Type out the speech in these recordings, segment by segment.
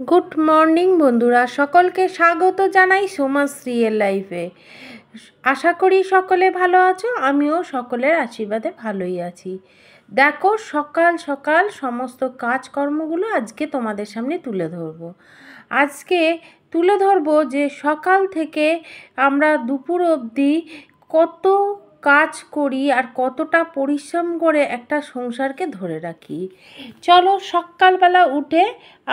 Good morning বন্ধুরা, সকলকে স্বাগত জানাই সোমাস রিয়েল লাইফে। আশা করি সকলে ভালো আছো, আমিও সকলের আশীর্বাদে ভালোই আছি। দেখো, সকাল সকাল সমস্ত কাজকর্মগুলো আজকে তোমাদের সামনে তুলে ধরবো। আজকে তুলে ধরবো যে সকাল থেকে আমরা দুপুর অবধি কত কাজ করি আর কতটা পরিশ্রম করে একটা সংসারকে ধরে রাখি। চলো, সকালবেলা উঠে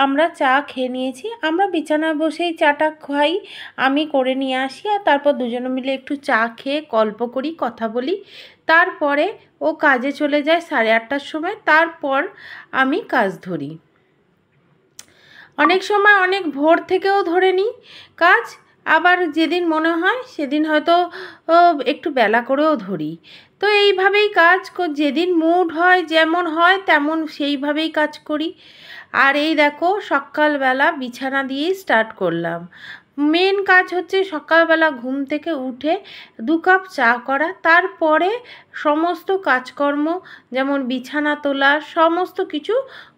আমরা চা খেয়ে নিয়েছি। আমরা বিছানায় বসেই চাটা খাই, আমি করে নিয়ে আসি আর তারপর দুজনে মিলে একটু চা খেয়ে গল্প করি, কথা বলি। তারপরে ও কাজে চলে যায় 8:30টার সময়, তারপর আমি কাজ ধরি। অনেক সময় অনেক ভোর থেকেও ধরে নিই কাজ, আবার যেদিন মনে হয় সেদিন হয়তো একটু বেলা করেও ধরি। তো এইভাবেই কাজ যেদিন মুড হয়, যেমন হয় তেমন সেইভাবেই কাজ করি। আর এই দেখো, সকালবেলা বিছানা দিয়েই স্টার্ট করলাম। মেন কাজ হচ্ছে সকালবেলা ঘুম থেকে উঠে 2 কাপ চা করা, তারপরে সমস্ত কাজকর্ম যেমন বিছানা তোলা সমস্ত কিছু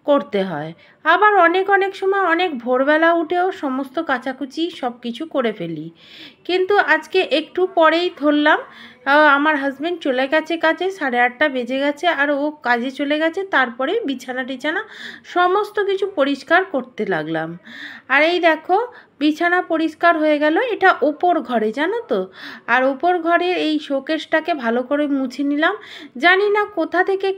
করতে হয়। আবার অনেক সময় অনেক ভোরবেলা উঠেও সমস্ত কাচাকুচি সব কিছু করে ফেলি, কিন্তু আজকে একটু পরেই ধরলাম। আমার হাজব্যান্ড চলে গেছে কাজে, 8:30 বেজে গেছে আর ও কাজে চলে গেছে। তারপরে বিছানা টিছানা সমস্ত কিছু পরিষ্কার করতে লাগলাম। আর এই দেখো, বিছানা পরিষ্কার হয়ে গেল। এটা ওপর ঘরে, জানো তো। আর ওপর ঘরে এই শোকেসটাকে ভালো করে মুছে নিলাম। জানি না কোথা থেকে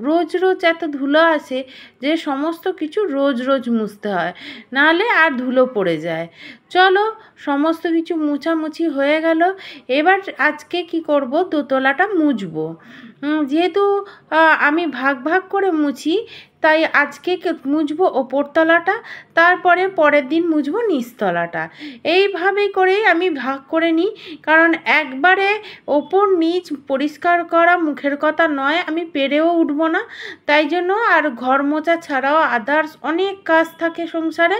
রোজ রোজ এত ধুলো আসে যে সমস্ত কিছু রোজ রোজ মুছতে হয়, নাহলে আর ধুলো পড়ে যায়। চলো, সমস্ত কিছু মুছামুছি হয়ে গেল। এবার আজকে কি করব, দোতলাটা মুছবো। যেহেতু আমি ভাগ ভাগ করে মুছি, তাই আজকে মুছবো ওপরতলাটা, তারপরে পরের দিন মুছবো নিচতলাটা। এইভাবেই করেই আমি ভাগ করে নিই, কারণ একবারে ওপর নিচ পরিষ্কার করা মুখের কথা নয়, আমি পেরেও উঠবো না। তাই জন্য আর ঘর মোছা ছাড়াও আদার্স অনেক কাজ থাকে সংসারে।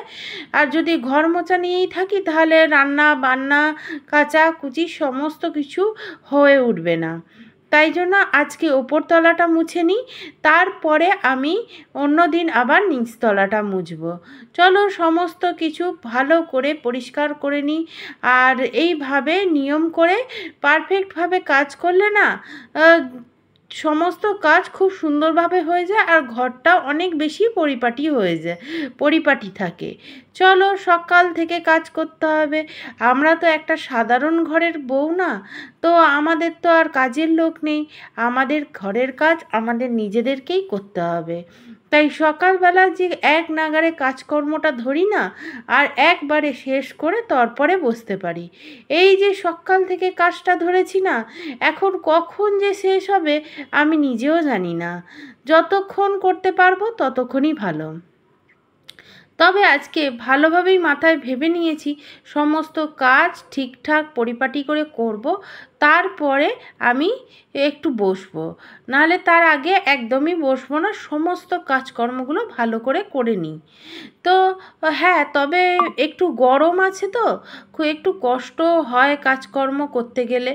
আর যদি ঘর মোছা নিয়েই থাকি তাহলে রান্না বান্না কাচাকুচি সমস্ত কিছু হয়ে উঠবে না। তাই জন্য আজকে ওপরতলাটা মুছে নিই, তারপরে আমি অন্য দিন আবার নিচতলাটা মুছবো। চলো, সমস্ত কিছু ভালো করে পরিষ্কার করে নিই। আর এইভাবে নিয়ম করে পারফেক্টভাবে কাজ করলে না সমস্ত কাজ খুব সুন্দরভাবে হয়ে যায় আর ঘরটা অনেক বেশি পরিপাটি থাকে। চলো, সকাল থেকে কাজ করতে হবে। আমরা তো একটা সাধারণ ঘরের বউ না, তো আমাদের তো আর কাজের লোক নেই। আমাদের ঘরের কাজ আমাদের নিজেদেরকেই করতে হবে। তাই সকালবেলা যে এক নাগাড়ে কাজকর্মটা ধরি না, আর একবারে শেষ করে তারপরে বসতে পারি। এই যে সকাল থেকে কাজটা ধরেছি না, এখন কখন যে শেষ হবে আমি নিজেও জানি না। যতক্ষণ করতে পারবো ততক্ষণই ভালো। তবে আজকে ভালোভাবেই মাথায় ভেবে নিয়েছি সমস্ত কাজ ঠিকঠাক পরিপাটি করে করব, তারপরে আমি একটু বসবো। নাহলে তার আগে একদমই বসবো না, সমস্ত কাজকর্মগুলো ভালো করে নিই। তো হ্যাঁ, তবে একটু গরম আছে তো একটু কষ্ট হয় কাজকর্ম করতে গেলে।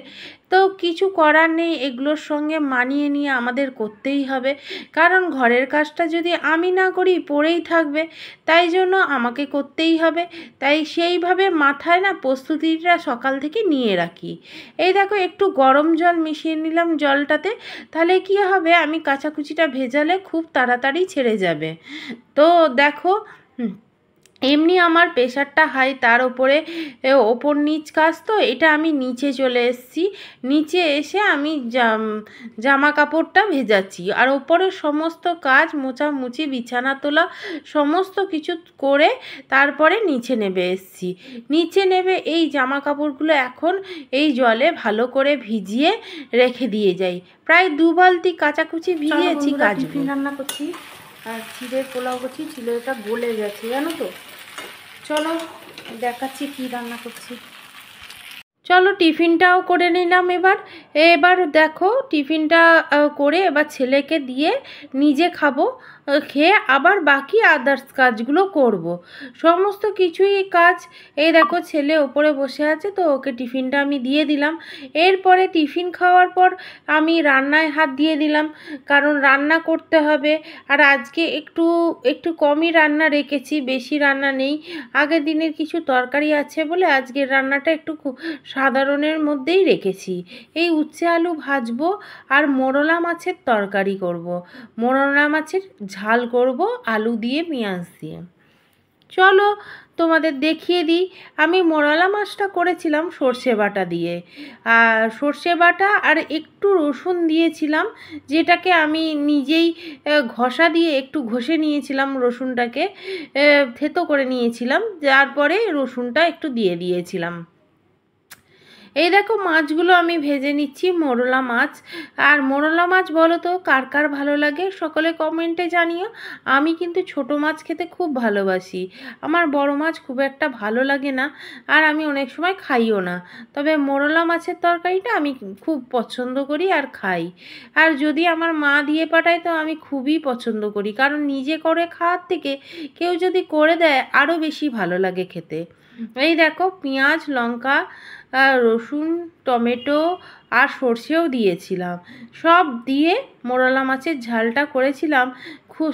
তো কিছু করার নেই, এগুলোর সঙ্গে মানিয়ে নিয়ে আমাদের করতেই হবে, কারণ ঘরের কাজটা যদি আমি না করি পড়েই থাকবে। তাই জন্য আমাকে করতেই হবে। তাই সেইভাবে মাথায় না প্রস্তুতিটা সকাল থেকে নিয়ে রাখি। এই দেখো, একটু গরম জল মিশিয়ে নিলাম জলটাতে, তাহলে কি হবে, আমি কাচাকুচিটা ভেজালে খুব তাড়াতাড়ি ছেড়ে যাবে। তো দেখো, এমনি আমার প্রেশারটা হাই, তার ওপরে ওপর নিচ কাজ, তো এটা আমি নিচে চলে এসেছি। নিচে এসে আমি জামা কাপড়টা ভেজাচ্ছি, আর ওপরে সমস্ত কাজ মোছামুছি বিছানা তোলা সমস্ত কিছু করে তারপরে নিচে নেমে এসেছি। নিচে নেমে এই জামা কাপড়গুলো এখন এই জলে ভালো করে ভিজিয়ে রেখে দিয়ে যাই। প্রায় 2 বালতি কাচাকুচি ভিজিয়েছি। টিফিন রান্না করছি আর চিড়ের পোলাও করছি। চিড়েটা গলে গেছে, জানো তো। চলো দেখাচ্ছি কি রান্না করছি। চলো, টিফিনটাও করে নিলাম। এবার দেখো, টিফিনটা করে এবার ছেলেকে দিয়ে নিজে খাবো। খেয়ে আবার বাকি আদার্স কাজগুলো করব। সমস্ত কিছুই কাজ। এই দেখো ছেলে ওপরে বসে আছে, তো ওকে টিফিনটা আমি দিয়ে দিলাম। এরপরে টিফিন খাওয়ার পর আমি রান্নায় হাত দিয়ে দিলাম, কারণ রান্না করতে হবে। আর আজকে একটু একটু কমই রান্না রেখেছি, বেশি রান্না নেই। আগের দিনের কিছু তরকারি আছে বলে আজকের রান্নাটা একটু সাধারণের মধ্যেই রেখেছি। এই উচ্ছে আলু ভাজবো আর মোরলা মাছের তরকারি করব। মোরলা মাছের ঝাল করব আলু দিয়ে পেঁয়াজ দিয়ে। চলো তোমাদের দেখিয়ে দিই। আমি মোরলা মাছটা করেছিলাম সর্ষে বাটা দিয়ে, আর সর্ষে বাটা আর একটু রসুন দিয়েছিলাম, যেটাকে আমি নিজেই ঘষা দিয়ে একটু ঘষে নিয়েছিলাম, রসুনটাকে থেতো করে নিয়েছিলাম, তারপরে রসুনটা একটু দিয়ে দিয়েছিলাম। এই দেখো মাছগুলো আমি ভেজে নিচ্ছি, মোরলা মাছ। আর মোরলা মাছ বলো তো কার কার ভালো লাগে সকলে কমেন্টে জানিও। আমি কিন্তু ছোট মাছ খেতে খুব ভালোবাসি, আমার বড় মাছ খুব একটা ভালো লাগে না, আর আমি অনেক সময় খাইও না। তবে মোরলা মাছের তরকারিটা আমি খুব পছন্দ করি আর খাই। আর যদি আমার মা দিয়ে পাঠায় তো আমি খুবই পছন্দ করি, কারণ নিজে করে খাওয়ার থেকে কেউ যদি করে দেয় আরও বেশি ভালো লাগে খেতে। এই দেখো পেঁয়াজ লঙ্কা রসুন টমেটো আর সর্ষেও দিয়েছিলাম, সব দিয়ে মোরলা মাছের ঝালটা করেছিলাম।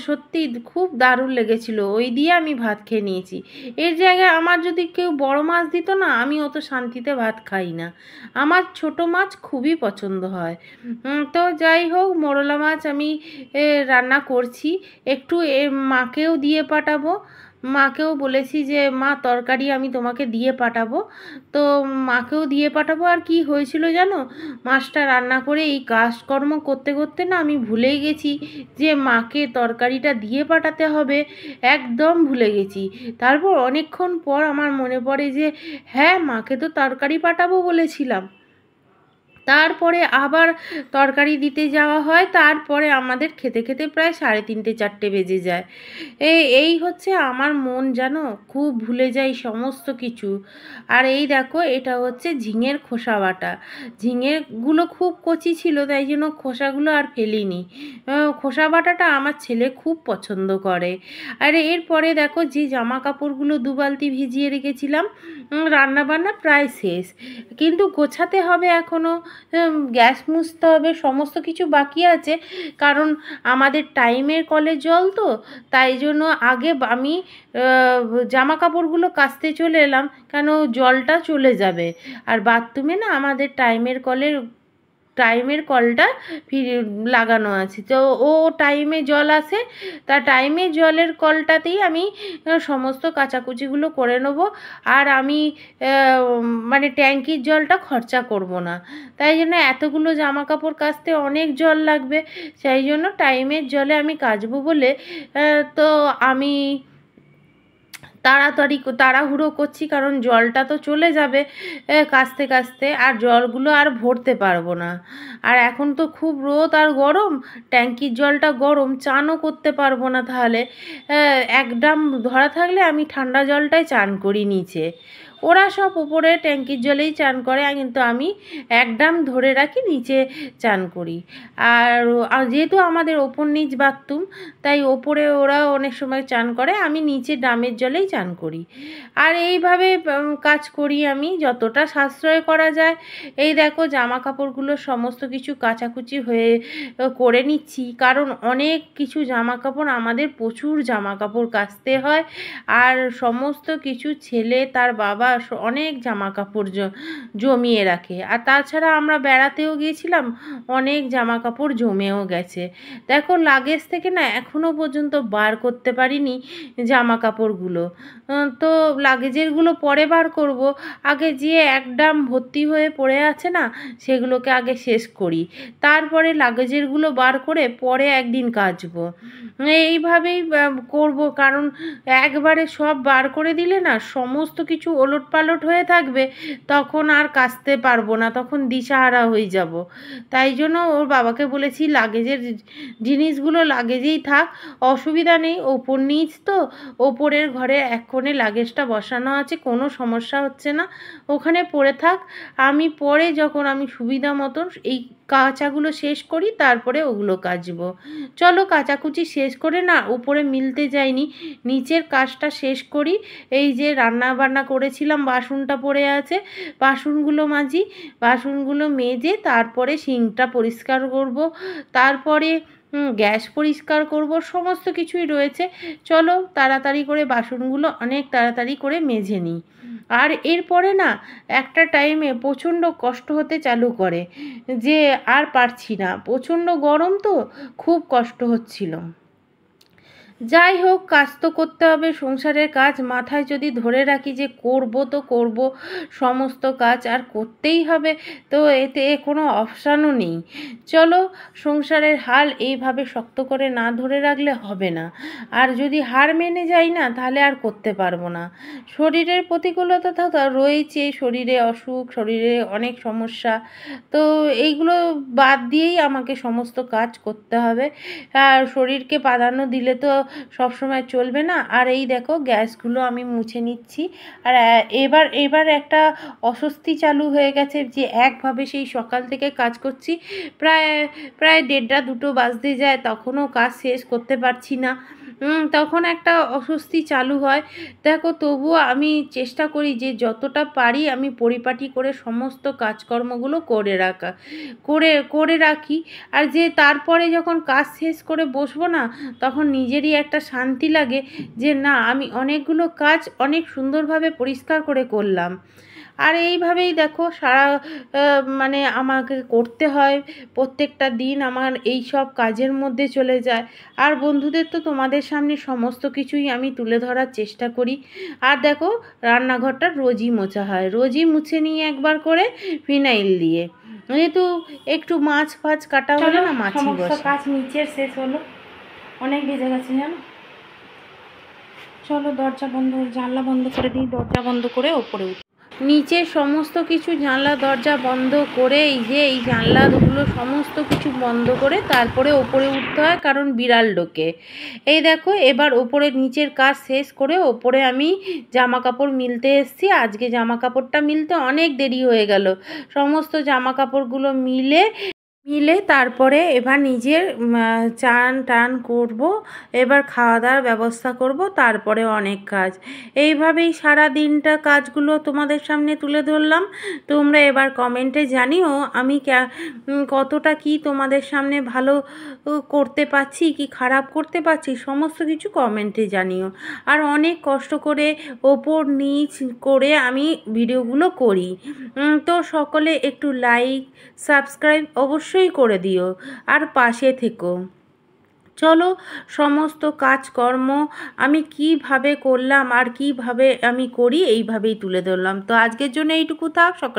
সত্যি খুব দারুণ লেগেছিল, ওই দিয়ে আমি ভাত খেয়ে নিয়েছি। এর জায়গায় আমার যদি কেউ বড় মাছ দিত না, আমি অত শান্তিতে ভাত খাই না, আমার ছোট মাছ খুবই পছন্দ হয়। তো যাই হোক মোরলা মাছ আমি রান্না করছি, একটু মাকেও দিয়ে পাঠাবো। মাকেও বলেছি যে মা তরকারি আমি তোমাকে দিয়ে পাঠাবো, তো মাকেও দিয়ে পাঠাবো। আর কি হয়েছিল জানো, মাছটা রান্না করে এই কাজকর্ম করতে করতে না আমি ভুলেই গেছি যে মাকে তরকারিটা দিয়ে পাঠাতে হবে, একদম ভুলে গেছি। তারপর অনেকক্ষণ পর আমার মনে পড়ে যে হ্যাঁ মাকে তো তরকারি পাঠাবো বলেছিলাম। তারপরে আবার তরকারি দিতে যাওয়া হয়, তারপরে আমাদের খেতে খেতে প্রায় 3:30 4টে বেজে যায়। এই হচ্ছে আমার মন, জানো খুব ভুলে যাই সমস্ত কিছু। আর এই দেখো এটা হচ্ছে ঝিঙের খোসা বাটা, ঝিঙেগুলো খুব কচি ছিল তাই জন্য খোসাগুলো আর ফেলিনি। খোসা বাটাটা আমার ছেলে খুব পছন্দ করে। আর এরপরে দেখো যে জামা কাপড়গুলো 2 বালতি ভিজিয়ে রেখেছিলাম, রান্নাবান্না প্রায় শেষ, কিন্তু গোছাতে হবে এখনও, গ্যাস মুছতে হবে, সমস্ত কিছু বাকি আছে। কারণ আমাদের টাইমের কলে জল তো, তাই জন্য আগে আমি জামা কাপড়গুলো কাচতে চলে এলাম, কেন জলটা চলে যাবে। আর বাথরুমে না আমাদের টাইমের কলটা লাগানো আছে, তো ও টাইমে জল আসে, তা টাইমে জলের কলটাতেই আমি সমস্ত কাচাকুচিগুলো করে নেবো। আর আমি মানে ট্যাঙ্কির জলটা খরচা করব না, তাই জন্য এতগুলো জামা কাপড় কাচতে অনেক জল লাগবে, সেই জন্য টাইমের জলে আমি কাচবো বলে তো আমি তাড়াহুড়ো করছি, কারণ জলটা তো চলে যাবে কাচতে কাচতে, আর জলগুলো আর ভরতে পারবো না। আর এখন তো খুব রোদ আর গরম, ট্যাঙ্কির জলটা গরম, চানও করতে পারবো না। তাহলে 1 ড্রাম ধরা থাকলে আমি ঠান্ডা জলটাই চান করি নিচে, ওরা সব উপরে ট্যাঙ্কির জলেই চান করে, কিন্তু আমি 1 ড্রাম ধরে রাখি নিচে চান করি। আর যেহেতু আমাদের ওপর নিচ বাথরুম, তাই ওপরে ওরা অনেক সময় চান করে, আমি নিচে ড্রামের জলেই চান করি। আর এইভাবে কাজ করি আমি যতটা সাশ্রয় করা যায়। এই দেখো জামা কাপড়গুলো সমস্ত কিছু কাচাকুচি করে নিচ্ছি, কারণ অনেক কিছু জামা কাপড়, আমাদের প্রচুর জামা কাপড় কাচতে হয়। আর সমস্ত কিছু ছেলে তার বাবা অনেক জামা কাপড় জমিয়ে রাখে। আর তাছাড়া আমরা বেড়াতেও গিয়েছিলাম, অনেক জামা কাপড় জমেও গেছে। দেখো লাগেজ থেকে না এখনও পর্যন্ত বার করতে পারিনি জামা কাপড়গুলো, তো লাগেজেরগুলো পরে বার করব। আগে যে 1 ড্রাম ভর্তি হয়ে পড়ে আছে না, সেগুলোকে আগে শেষ করি, তারপরে লাগেজেরগুলো বার করে পরে একদিন কাচবো। এইভাবেই করব, কারণ একবারে সব বার করে দিলে না সমস্ত কিছু ওলটপালট হয়ে থাকবে, তখন আর কাচতে পারবো না, তখন দিশাহারা হয়ে যাব। তাই জন্য ওর বাবাকে বলেছি লাগেজের জিনিসগুলো লাগেজেই থাক, অসুবিধা নেই, ওপর নিচ তো, ওপরের ঘরে এক কোণে লাগেজটা বসানো আছে, কোনো সমস্যা হচ্ছে না, ওখানে পড়ে থাক, আমি পরে যখন আমি সুবিধা মতন এই কাচাগুলো শেষ করি, তারপরে ওগুলো কাচবো। চলো কাচাকুচি শেষ করে না উপরে মিলতে যাইনি, নিচের কাজটা শেষ করি। এই যে রান্না বান্না করেছিলাম, বাসনটা পড়ে আছে, বাসনগুলো মাজি, বাসনগুলো মেজে তারপরে সিঙ্কটা পরিষ্কার করব, তারপরে গ্যাস পরিষ্কার করব, সমস্ত কিছুই রয়েছে। চলো তাড়াতাড়ি করে বাসনগুলো অনেক তাড়াতাড়ি করে মেজে নিই। আর এরপরে না একটা টাইমে প্রচণ্ড কষ্ট হতে চালু করে, যে আর পারছি না, প্রচণ্ড গরম তো, খুব কষ্ট হচ্ছিল। যাই হোক, কাজ তো করতে হবে, সংসারের কাজ মাথায় যদি ধরে রাখি যে করব তো করব, সমস্ত কাজ আর করতেই হবে, তো এতে কোনো অপশানও নেই। চলো, সংসারের হাল এইভাবে শক্ত করে না ধরে রাখলে হবে না, আর যদি হার মেনে যাই না তাহলে আর করতে পারবো না। শরীরের প্রতিকূলতা তো রয়েছে, শরীরে অসুখ, শরীরে অনেক সমস্যা, তো এইগুলো বাদ দিয়েই আমাকে সমস্ত কাজ করতে হবে। আর শরীরকে প্রাধান্য দিলে তো সবসময় চলবে না। আর এই দেখো গ্যাসগুলো আমি মুছে নিচ্ছি। আর এবার একটা অস্বস্তি চালু হয়ে গেছে, যে একভাবে সেই সকাল থেকে কাজ করছি, প্রায় 1:30 2 বাজতে যায়, তখনও কাজ শেষ করতে পারছি না। তখন একটা অস্বস্তি চালু হয়। দেখো তবুও আমি চেষ্টা করি যে যতটা পারি আমি পরিপাটি করে সমস্ত কাজকর্মগুলো করে রাখি। আর যে তারপরে যখন কাজ শেষ করে বসবো না, তখন নিজেরই একটা শান্তি লাগে যে না, আমি অনেকগুলো কাজ অনেক সুন্দরভাবে পরিষ্কার করে করলাম। আর এইভাবেই দেখো সারা মানে আমাকে করতে হয়, প্রত্যেকটা দিন আমার এই সব কাজের মধ্যে চলে যায়। আর বন্ধুদের তো তোমাদের সামনে সমস্ত কিছুই আমি তুলে ধরার চেষ্টা করি। আর দেখো রান্নাঘরটা রোজই মোছা হয়, রোজই মুছে নিয়ে একবার করে ফিনাইল দিয়ে, যেহেতু একটু মাছ ফাছ কাটা হলো না, মাছই বসে। কাজ নিচের শেষ হলো, অনেক ভেজে গেছে জানো। চলো জানলা বন্ধ করে দিই, দরজা বন্ধ করে ওপরে উঠি। নিচে সমস্ত কিছু জানলা দরজা বন্ধ করে, এই জানলাগুলো সমস্ত কিছু বন্ধ করে তারপরে ওপরে উঠতে হয়, কারণ বিড়াল ঢোকে। এই দেখো এবার ওপরে নিচের কাজ শেষ করে ওপরে আমি জামা কাপড় মিলতে এসেছি। আজকে জামা কাপড়টা মিলতে অনেক দেরি হয়ে গেল। সমস্ত জামা কাপড়গুলো মিলে তারপরে এবার নিজের চান টান করব, এবার খাওয়া দাওয়ার ব্যবস্থা করব, তারপরে অনেক কাজ। এইভাবেই সারা দিনটা কাজগুলো তোমাদের সামনে তুলে ধরলাম। তোমরা এবার কমেন্টে জানিও আমি কতটা কি তোমাদের সামনে ভালো করতে পারছি কি খারাপ করতে পারছি, সমস্ত কিছু কমেন্টে জানিও। আর অনেক কষ্ট করে ওপর নিচ করে আমি ভিডিওগুলো করি, তো সকলে একটু লাইক সাবস্ক্রাইব অবশ্যই করে দিও, আর পাশে থেকো। চলো সমস্ত কাজকর্ম আমি কিভাবে করলাম আর কিভাবে আমি করি এইভাবেই তুলে ধরলাম। তো আজকের জন্য এইটুকু থাক। সকল